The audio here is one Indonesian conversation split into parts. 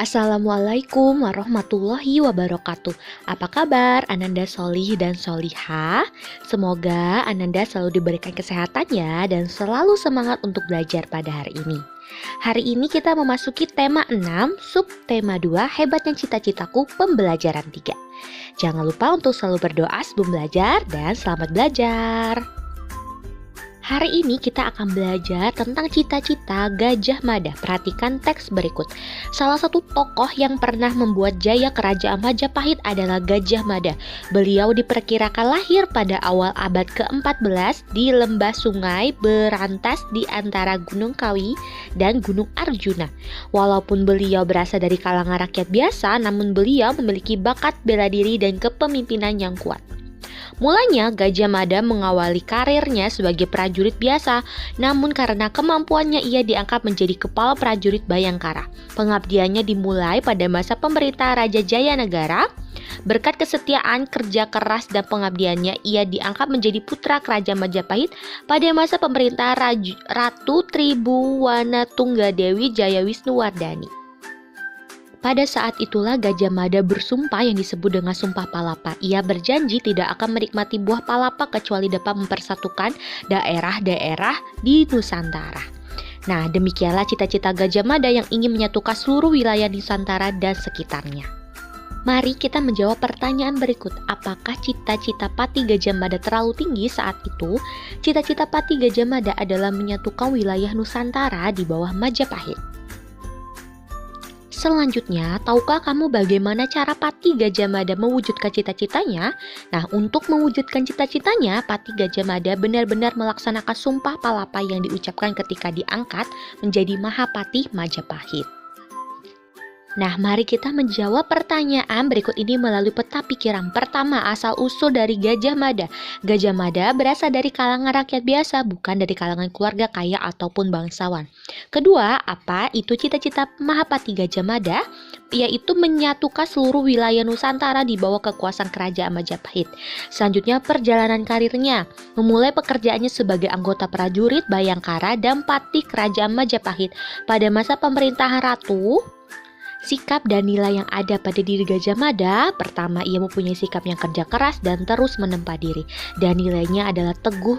Assalamualaikum warahmatullahi wabarakatuh. Apa kabar Ananda Solih dan Solihah? Semoga Ananda selalu diberikan kesehatan ya dan selalu semangat untuk belajar pada hari ini. Hari ini kita memasuki tema 6, subtema 2, hebatnya cita-citaku pembelajaran 3. Jangan lupa untuk selalu berdoa sebelum belajar dan selamat belajar. Hari ini kita akan belajar tentang cita-cita Gajah Mada. Perhatikan teks berikut. Salah satu tokoh yang pernah membuat jaya kerajaan Majapahit adalah Gajah Mada. Beliau diperkirakan lahir pada awal abad ke-14 di lembah sungai berantas di antara Gunung Kawi dan Gunung Arjuna. Walaupun beliau berasal dari kalangan rakyat biasa, namun beliau memiliki bakat bela diri dan kepemimpinan yang kuat. Mulanya Gajah Mada mengawali karirnya sebagai prajurit biasa, namun karena kemampuannya ia diangkat menjadi kepala prajurit Bayangkara. Pengabdiannya dimulai pada masa pemerintahan Raja Jayanegara. Berkat kesetiaan, kerja keras, dan pengabdiannya, ia diangkat menjadi putra kerajaan Majapahit pada masa pemerintahan Ratu Tribhuwanatunggadewi Jayawisnuwardani. Pada saat itulah Gajah Mada bersumpah yang disebut dengan Sumpah Palapa. Ia berjanji tidak akan menikmati buah palapa kecuali dapat mempersatukan daerah-daerah di Nusantara. Nah, demikianlah cita-cita Gajah Mada yang ingin menyatukan seluruh wilayah Nusantara dan sekitarnya. Mari kita menjawab pertanyaan berikut. Apakah cita-cita Pati Gajah Mada terlalu tinggi saat itu? Cita-cita Pati Gajah Mada adalah menyatukan wilayah Nusantara di bawah Majapahit. Selanjutnya, tahukah kamu bagaimana cara Pati Gajah Mada mewujudkan cita-citanya? Nah, untuk mewujudkan cita-citanya, Pati Gajah Mada benar-benar melaksanakan Sumpah Palapa yang diucapkan ketika diangkat menjadi Mahapati Majapahit. Nah, mari kita menjawab pertanyaan berikut ini melalui peta pikiran. Pertama, asal-usul dari Gajah Mada. Gajah Mada berasal dari kalangan rakyat biasa, bukan dari kalangan keluarga kaya ataupun bangsawan. Kedua, apa itu cita-cita Mahapati Gajah Mada? Yaitu menyatukan seluruh wilayah Nusantara di bawah kekuasaan kerajaan Majapahit. Selanjutnya, perjalanan karirnya. Memulai pekerjaannya sebagai anggota prajurit Bayangkara dan Patih Kerajaan Majapahit pada masa pemerintahan Ratu. Sikap dan nilai yang ada pada diri Gajah Mada, pertama ia mempunyai sikap yang kerja keras dan terus menempa diri. Dan nilainya adalah teguh.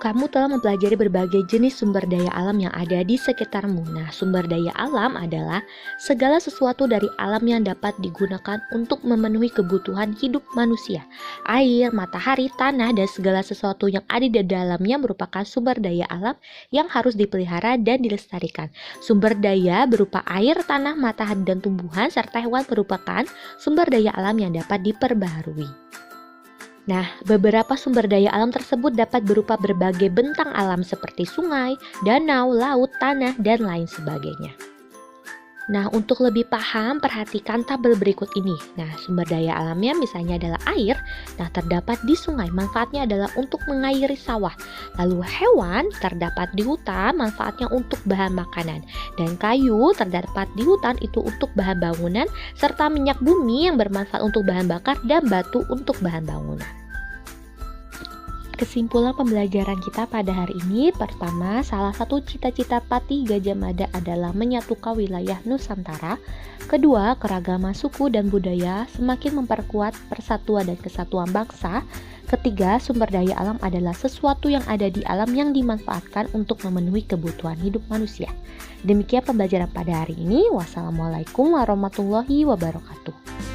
Kamu telah mempelajari berbagai jenis sumber daya alam yang ada di sekitarmu. Nah, sumber daya alam adalah segala sesuatu dari alam yang dapat digunakan untuk memenuhi kebutuhan hidup manusia. Air, matahari, tanah, dan segala sesuatu yang ada di dalamnya merupakan sumber daya alam yang harus dipelihara dan dilestarikan. Sumber daya berupa air, tanah, matahari, dan tumbuhan, serta hewan merupakan sumber daya alam yang dapat diperbaharui. Nah, beberapa sumber daya alam tersebut dapat berupa berbagai bentang alam seperti sungai, danau, laut, tanah, dan lain sebagainya. Nah, untuk lebih paham, perhatikan tabel berikut ini. Nah, sumber daya alamnya misalnya adalah air. Nah, terdapat di sungai, manfaatnya adalah untuk mengairi sawah. Lalu hewan terdapat di hutan, manfaatnya untuk bahan makanan. Dan kayu terdapat di hutan itu untuk bahan bangunan, serta minyak bumi yang bermanfaat untuk bahan bakar dan batu untuk bahan bangunan. Kesimpulan pembelajaran kita pada hari ini, pertama, salah satu cita-cita Pati Gajah Mada adalah menyatukan wilayah Nusantara. Kedua, keragaman suku dan budaya semakin memperkuat persatuan dan kesatuan bangsa. Ketiga, sumber daya alam adalah sesuatu yang ada di alam yang dimanfaatkan untuk memenuhi kebutuhan hidup manusia. Demikian pembelajaran pada hari ini. Wassalamualaikum warahmatullahi wabarakatuh.